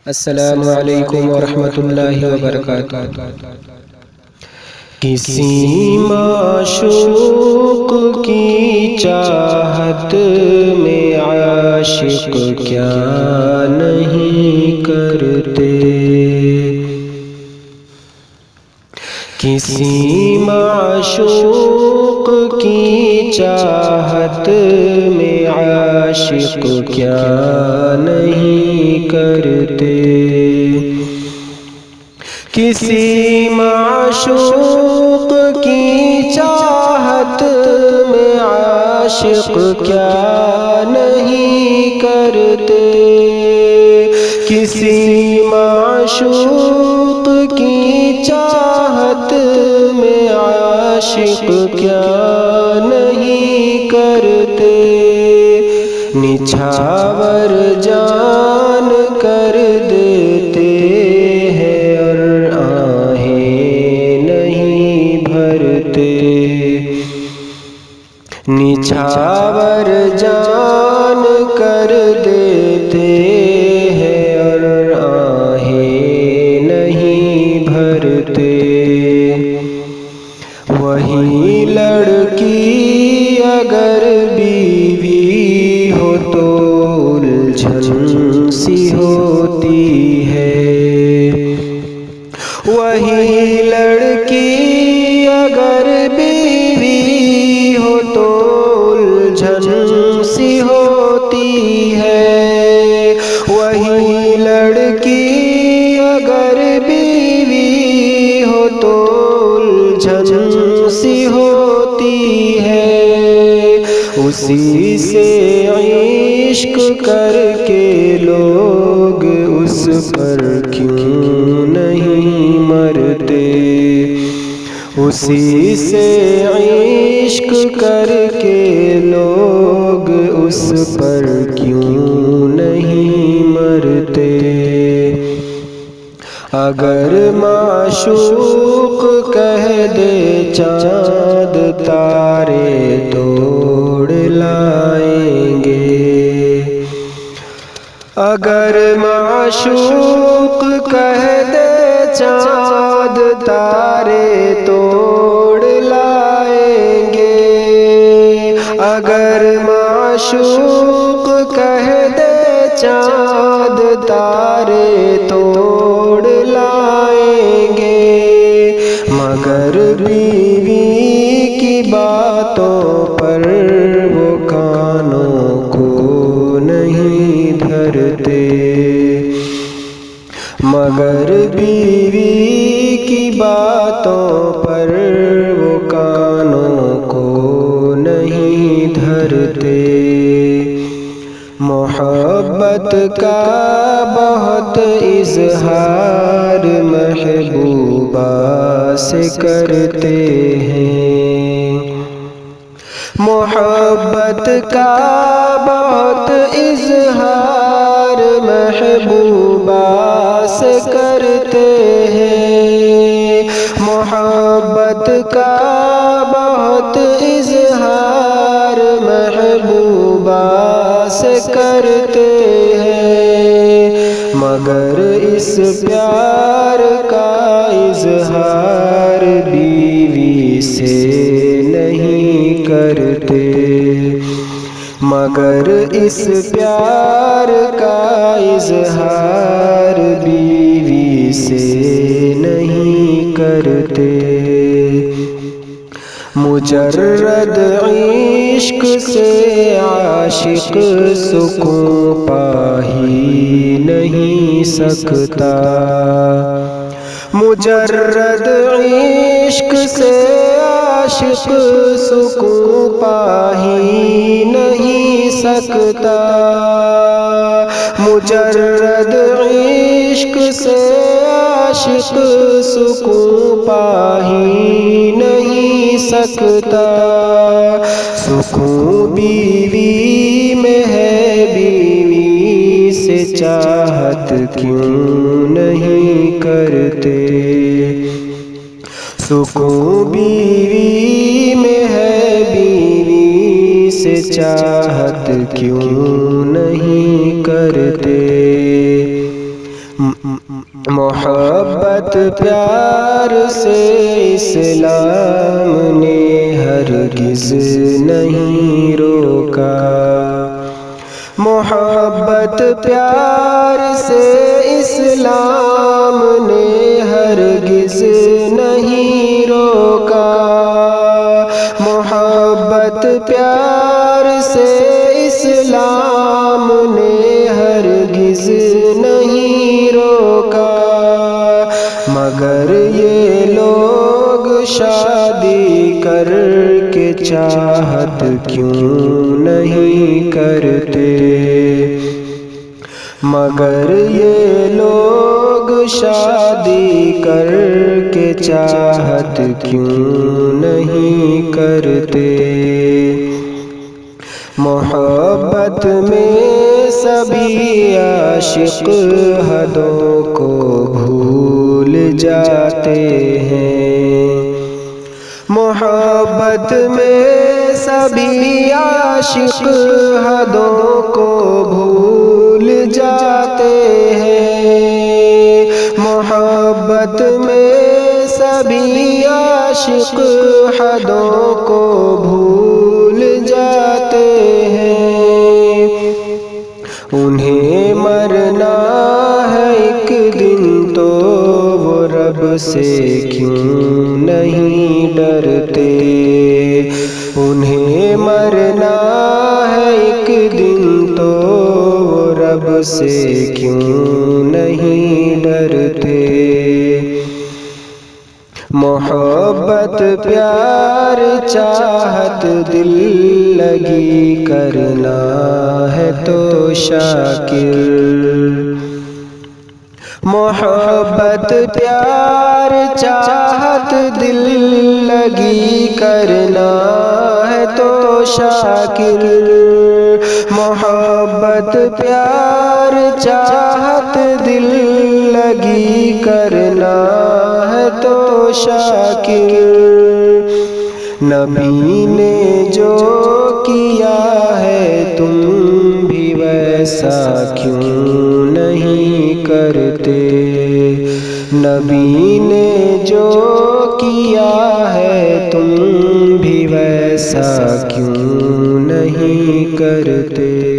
السلام علیکم ورحمۃ اللہ وبرکاتہ۔ کسی معشوق کی چاہت میں عاشق کیا نہیں کرتے، کسی معشوق کی چاہت میں عاشق کیا نہیں کرتے، کسی معشوق کی چاہت میں عاشق کیا نہیں کرتے، کسی معشوق کی چاہت میں عاشق کیا نہیں کرتے، نچھاور جان کر دیتے ہیں اور آہیں نہیں بھرتے، نچھاور جان کر دیتے ہیں اور آہیں نہیں بھرتے، وہی لڑکی اگر بیوی ہو تو الجھن سی ہوتی ہے، وہی لڑکی اگر بیوی ہو تو الجھن سی ہوتی ہے، وہی لڑکی اگر بیوی ہو تو الجھن سی ہوتی ہے، اسی سے عشق کر کے لوگ اس پر کیوں نہیں مرتے، اسی سے عشق کر کے لوگ اس پر کیوں نہیں مرتے، اگر معشوق کہہ دے چاند تارے توڑ لائیں گے، اگر معشوق کہہ دے چاند تارے توڑ لائیں گے، اگر معشوق کہہ دے چاند تارے توڑ لائیں گے، مگر بیوی کی باتوں پر وہ کانوں کو نہیں دھرتے، مگر بیوی کی باتوں پر وہ کانوں کو نہیں دھرتے، محبت کا بہت اظہار محبوبہ سے کرتے ہیں، محبت کا بہت اظہار محبوبہ سے کرتے ہیں، محبت کا بہت اظہار محبوبہ سے کرتے ہیں، مگر اس پیار کا اظہار بیوی سے نہیں کرتے، مگر اس پیار کا اظہار بیوی سے نہیں کرتے، مجرد عشق سے عاشق سکون پا ہی نہیں سکتا، مجرد عشق سے عاشق سکون پا ہی نہیں سکتا، مجرد عشق سے عاشق سکون پا ہی نہیں سکتا، سکون بیوی میں ہے بیوی سے چاہت کیوں نہیں کرتے، سکون بیوی میں ہے بیوی سے چاہت کیوں نہیں کرتے، محبت پیار سے اسلام نے ہرگز نہیں روکا، محبت پیار سے اسلام نے ہرگز نہیں روکا، محبت پیار سے اسلام نے ہرگز نہیں روکا، مگر یہ لوگ شادی کر کے چاہت کیوں نہیں کرتے، مگر یہ لوگ شادی کر کے چاہت کیوں نہیں کرتے، محبت میں سبھی عاشق حدوں کو بھول جاتے ہیں، محبت میں سبھی عاشق حدوں کو بھول جاتے ہیں، محبت میں سبھی عاشق حدوں کو بھول جاتے ہیں، انہیں مرنا ہے ایک دن تو وہ رب سے کیوں نہیں ڈرتے، انہیں مرنا ہے ایک دن تو وہ رب سے کیوں نہیں ڈرتے، محبت پیار چاہت دل لگی کرنا ہے تو شاکر، محبت پیار چاہت دل لگی کرنا ہے تو شاکر، محبت پیار چاہت دل لگی کرنا ہے تو شاکر، نبی نے جو کیا ہے تم بھی ویسا کیوں نہیں کرتے، نبی نے جو کیا ہے تم بھی ویسا کیوں نہیں کرتے۔